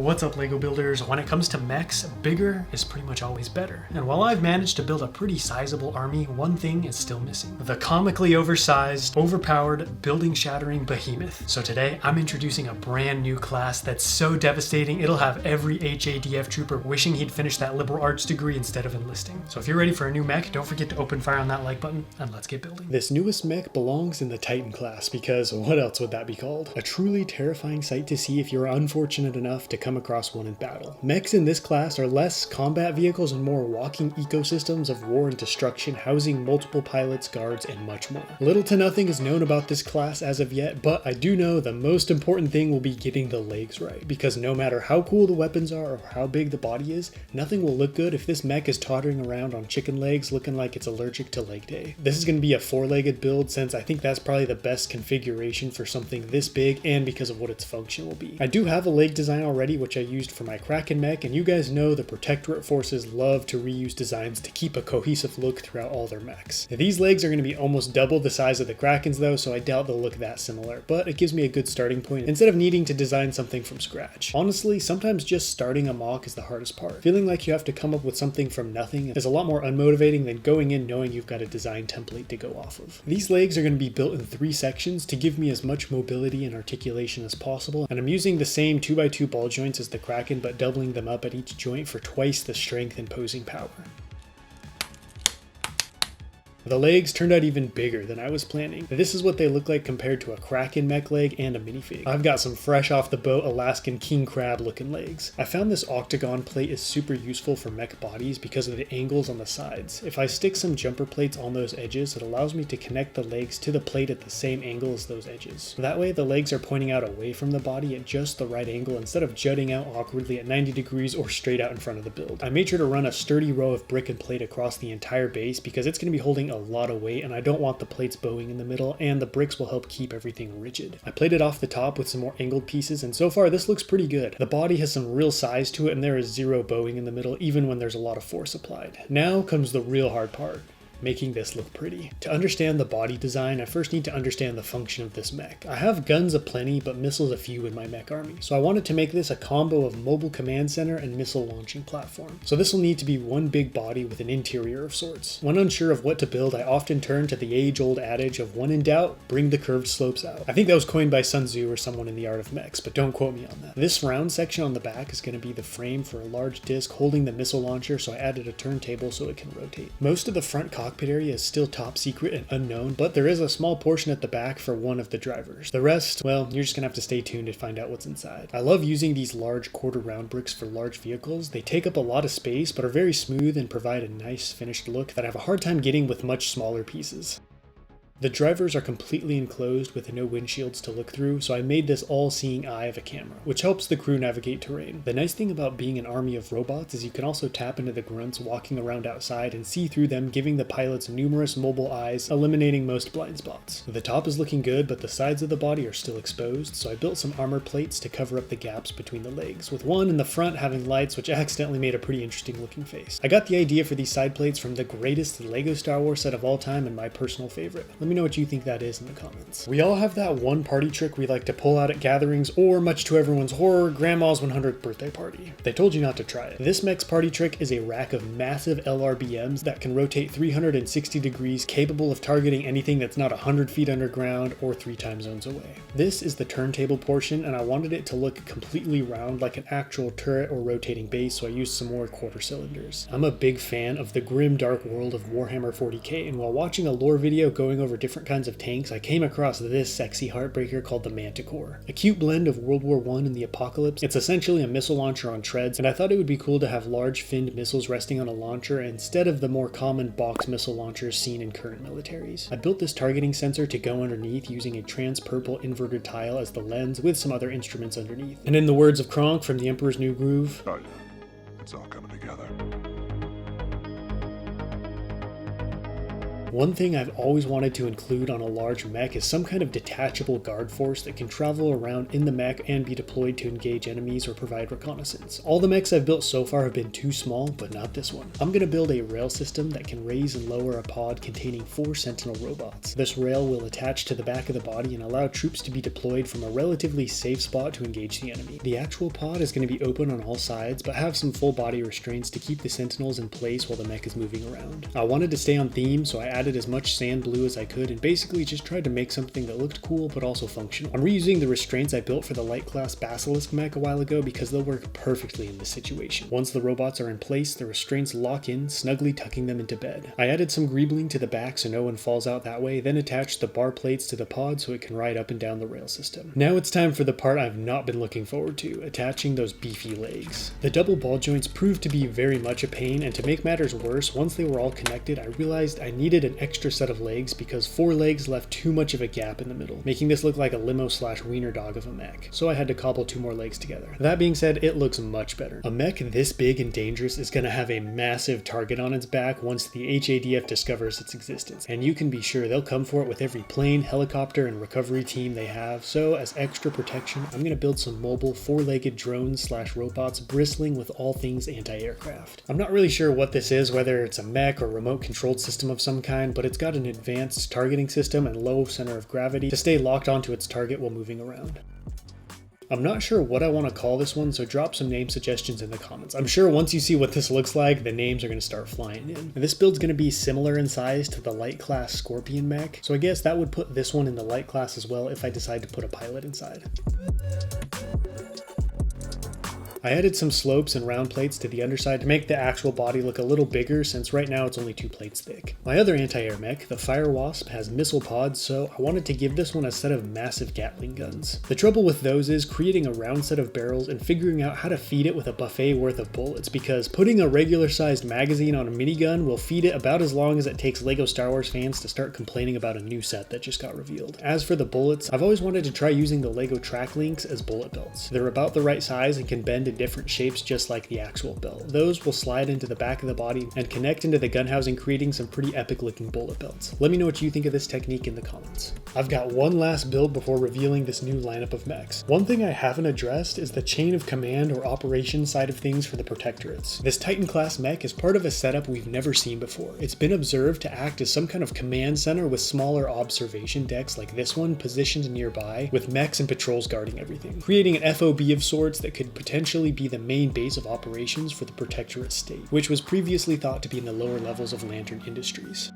What's up, Lego builders? When it comes to mechs, bigger is pretty much always better. And while I've managed to build a pretty sizable army, one thing is still missing. The comically oversized, overpowered, building-shattering behemoth. So today, I'm introducing a brand new class that's so devastating, it'll have every HADF trooper wishing he'd finished that liberal arts degree instead of enlisting. So if you're ready for a new mech, don't forget to open fire on that like button, and let's get building. This newest mech belongs in the Titan class, because what else would that be called? A truly terrifying sight to see if you're unfortunate enough to come across one in battle. Mechs in this class are less combat vehicles and more walking ecosystems of war and destruction, housing multiple pilots, guards, and much more. Little to nothing is known about this class as of yet, but I do know the most important thing will be getting the legs right, because no matter how cool the weapons are or how big the body is, nothing will look good if this mech is tottering around on chicken legs looking like it's allergic to leg day. This is going to be a four-legged build, since I think that's probably the best configuration for something this big and because of what its function will be. I do have a leg design already, which I used for my Kraken mech, and you guys know the Protectorate forces love to reuse designs to keep a cohesive look throughout all their mechs. Now, these legs are going to be almost double the size of the Krakens though, so I doubt they'll look that similar, but it gives me a good starting point instead of needing to design something from scratch. Honestly, sometimes just starting a mock is the hardest part. Feeling like you have to come up with something from nothing is a lot more unmotivating than going in knowing you've got a design template to go off of. These legs are going to be built in 3 sections to give me as much mobility and articulation as possible, and I'm using the same 2x2 ball joints as the Kraken, but doubling them up at each joint for twice the strength and posing power. The legs turned out even bigger than I was planning. This is what they look like compared to a Kraken mech leg and a minifig. I've got some fresh off the boat Alaskan king crab looking legs. I found this octagon plate is super useful for mech bodies because of the angles on the sides. If I stick some jumper plates on those edges, it allows me to connect the legs to the plate at the same angle as those edges. That way the legs are pointing out away from the body at just the right angle instead of jutting out awkwardly at 90 degrees or straight out in front of the build. I made sure to run a sturdy row of brick and plate across the entire base because it's going to be holding a lot of weight, and I don't want the plates bowing in the middle, and the bricks will help keep everything rigid. I plated off the top with some more angled pieces, and so far this looks pretty good. The body has some real size to it, and there is zero bowing in the middle even when there's a lot of force applied. Now comes the real hard part: making this look pretty. To understand the body design, I first need to understand the function of this mech. I have guns aplenty, but missiles a few in my mech army, so I wanted to make this a combo of mobile command center and missile launching platform. So this will need to be one big body with an interior of sorts. When unsure of what to build, I often turn to the age-old adage of when in doubt, bring the curved slopes out. I think that was coined by Sun Tzu or someone in the art of mechs, but don't quote me on that. This round section on the back is going to be the frame for a large disc holding the missile launcher, so I added a turntable so it can rotate. Most of the front cockpit area is still top secret and unknown, but there is a small portion at the back for one of the drivers. The rest, well, you're just gonna have to stay tuned to find out what's inside. I love using these large quarter round bricks for large vehicles. They take up a lot of space but are very smooth and provide a nice finished look that I have a hard time getting with much smaller pieces. The drivers are completely enclosed with no windshields to look through, so I made this all-seeing eye of a camera, which helps the crew navigate terrain. The nice thing about being an army of robots is you can also tap into the grunts walking around outside and see through them, giving the pilots numerous mobile eyes, eliminating most blind spots. The top is looking good, but the sides of the body are still exposed, so I built some armor plates to cover up the gaps between the legs, with one in the front having lights, which accidentally made a pretty interesting looking face. I got the idea for these side plates from the greatest Lego Star Wars set of all time and my personal favorite. Let me know what you think that is in the comments. We all have that one party trick we like to pull out at gatherings, or much to everyone's horror, grandma's 100th birthday party. They told you not to try it. This mech's party trick is a rack of massive LRBMs that can rotate 360 degrees, capable of targeting anything that's not 100 feet underground or 3 time zones away. This is the turntable portion, and I wanted it to look completely round like an actual turret or rotating base, so I used some more quarter cylinders. I'm a big fan of the grim dark world of Warhammer 40k, and while watching a lore video going over different kinds of tanks, I came across this sexy heartbreaker called the Manticore. A cute blend of World War I and the Apocalypse. It's essentially a missile launcher on treads, and I thought it would be cool to have large finned missiles resting on a launcher instead of the more common box missile launchers seen in current militaries. I built this targeting sensor to go underneath using a trans-purple inverted tile as the lens with some other instruments underneath. And in the words of Kronk from The Emperor's New Groove, "Oh yeah, it's all coming together." One thing I've always wanted to include on a large mech is some kind of detachable guard force that can travel around in the mech and be deployed to engage enemies or provide reconnaissance. All the mechs I've built so far have been too small, but not this one. I'm going to build a rail system that can raise and lower a pod containing 4 sentinel robots. This rail will attach to the back of the body and allow troops to be deployed from a relatively safe spot to engage the enemy. The actual pod is going to be open on all sides, but have some full body restraints to keep the sentinels in place while the mech is moving around. I wanted to stay on theme, so I added as much sand blue as I could and basically just tried to make something that looked cool but also functional. I'm reusing the restraints I built for the light class Basilisk mech a while ago because they'll work perfectly in this situation. Once the robots are in place, the restraints lock in, snugly tucking them into bed. I added some greebling to the back so no one falls out that way, then attached the bar plates to the pod so it can ride up and down the rail system. Now it's time for the part I've not been looking forward to, attaching those beefy legs. The double ball joints proved to be very much a pain, and to make matters worse, once they were all connected, I realized I needed an extra set of legs because 4 legs left too much of a gap in the middle, making this look like a limo/wiener dog of a mech. So I had to cobble 2 more legs together. That being said, it looks much better. A mech this big and dangerous is going to have a massive target on its back once the HADF discovers its existence, and you can be sure they'll come for it with every plane, helicopter, and recovery team they have. So as extra protection, I'm going to build some mobile 4-legged drones/robots bristling with all things anti-aircraft. I'm not really sure what this is, whether it's a mech or remote controlled system of some kind, but it's got an advanced targeting system and low center of gravity to stay locked onto its target while moving around. I'm not sure what I want to call this one, so drop some name suggestions in the comments. I'm sure once you see what this looks like, the names are going to start flying in. This build's going to be similar in size to the light class Scorpion mech, so I guess that would put this one in the light class as well if I decide to put a pilot inside. I added some slopes and round plates to the underside to make the actual body look a little bigger, since right now it's only 2 plates thick. My other anti-air mech, the Fire Wasp, has missile pods, so I wanted to give this one a set of massive Gatling guns. The trouble with those is creating a round set of barrels and figuring out how to feed it with a buffet worth of bullets, because putting a regular sized magazine on a minigun will feed it about as long as it takes LEGO Star Wars fans to start complaining about a new set that just got revealed. As for the bullets, I've always wanted to try using the LEGO track links as bullet belts. They're about the right size and can bend in different shapes just like the actual belt. Those will slide into the back of the body and connect into the gun housing, creating some pretty epic looking bullet belts. Let me know what you think of this technique in the comments. I've got one last build before revealing this new lineup of mechs. One thing I haven't addressed is the chain of command or operation side of things for the protectorates. This Titan class mech is part of a setup we've never seen before. It's been observed to act as some kind of command center with smaller observation decks like this one positioned nearby, with mechs and patrols guarding everything, creating an FOB of sorts that could potentially be the main base of operations for the Protectorate state, which was previously thought to be in the lower levels of Lantern Industries.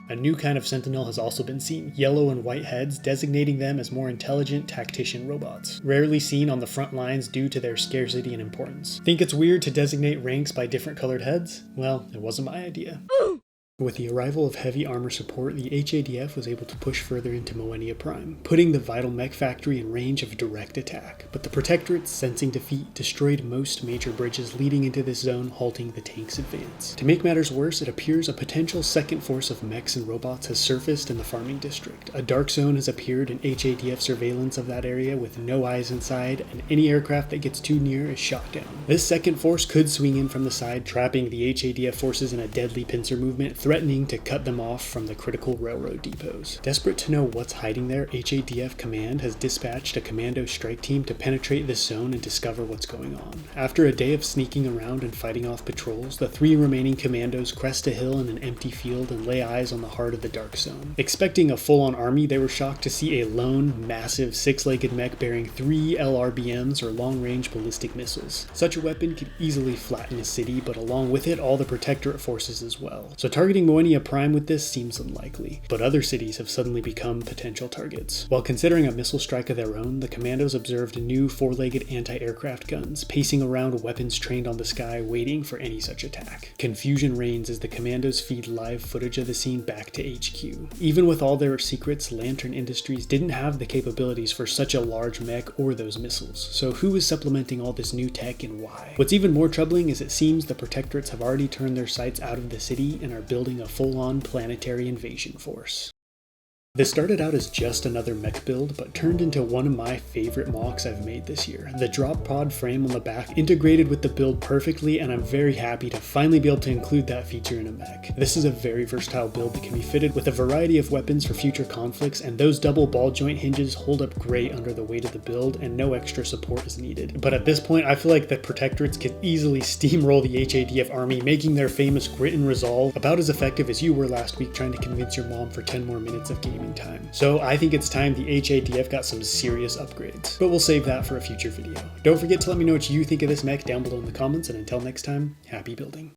A new kind of Sentinel has also been seen, yellow and white heads, designating them as more intelligent tactician robots, rarely seen on the front lines due to their scarcity and importance. Think it's weird to designate ranks by different colored heads? Well, it wasn't my idea. With the arrival of heavy armor support, the HADF was able to push further into Moenia Prime, putting the vital mech factory in range of direct attack. But the Protectorate, sensing defeat, destroyed most major bridges leading into this zone, halting the tank's advance. To make matters worse, it appears a potential second force of mechs and robots has surfaced in the farming district. A dark zone has appeared in HADF surveillance of that area with no eyes inside, and any aircraft that gets too near is shot down. This second force could swing in from the side, trapping the HADF forces in a deadly pincer movement, threatening to cut them off from the critical railroad depots. Desperate to know what's hiding there, HADF Command has dispatched a commando strike team to penetrate this zone and discover what's going on. After a day of sneaking around and fighting off patrols, the 3 remaining commandos crest a hill in an empty field and lay eyes on the heart of the dark zone. Expecting a full-on army, they were shocked to see a lone, massive, 6-legged mech bearing 3 LRBMs or long-range ballistic missiles. Such a weapon could easily flatten a city, but along with it, all the Protectorate forces as well. So targeting Moenia Prime with this seems unlikely, but other cities have suddenly become potential targets. While considering a missile strike of their own, the commandos observed new 4-legged anti-aircraft guns, pacing around weapons trained on the sky, waiting for any such attack. Confusion reigns as the commandos feed live footage of the scene back to HQ. Even with all their secrets, Lantern Industries didn't have the capabilities for such a large mech or those missiles, so who is supplementing all this new tech and why? What's even more troubling is it seems the Protectorates have already turned their sights out of the city and are building a full-on planetary invasion force. This started out as just another mech build, but turned into one of my favorite mocks I've made this year. The drop pod frame on the back integrated with the build perfectly, and I'm very happy to finally be able to include that feature in a mech. This is a very versatile build that can be fitted with a variety of weapons for future conflicts, and those double ball joint hinges hold up great under the weight of the build, and no extra support is needed. But at this point, I feel like the Protectorates could easily steamroll the HADF army, making their famous grit and resolve about as effective as you were last week trying to convince your mom for 10 more minutes of gaming time. So I think it's time the HADF got some serious upgrades, but we'll save that for a future video. Don't forget to let me know what you think of this mech down below in the comments, and until next time, happy building.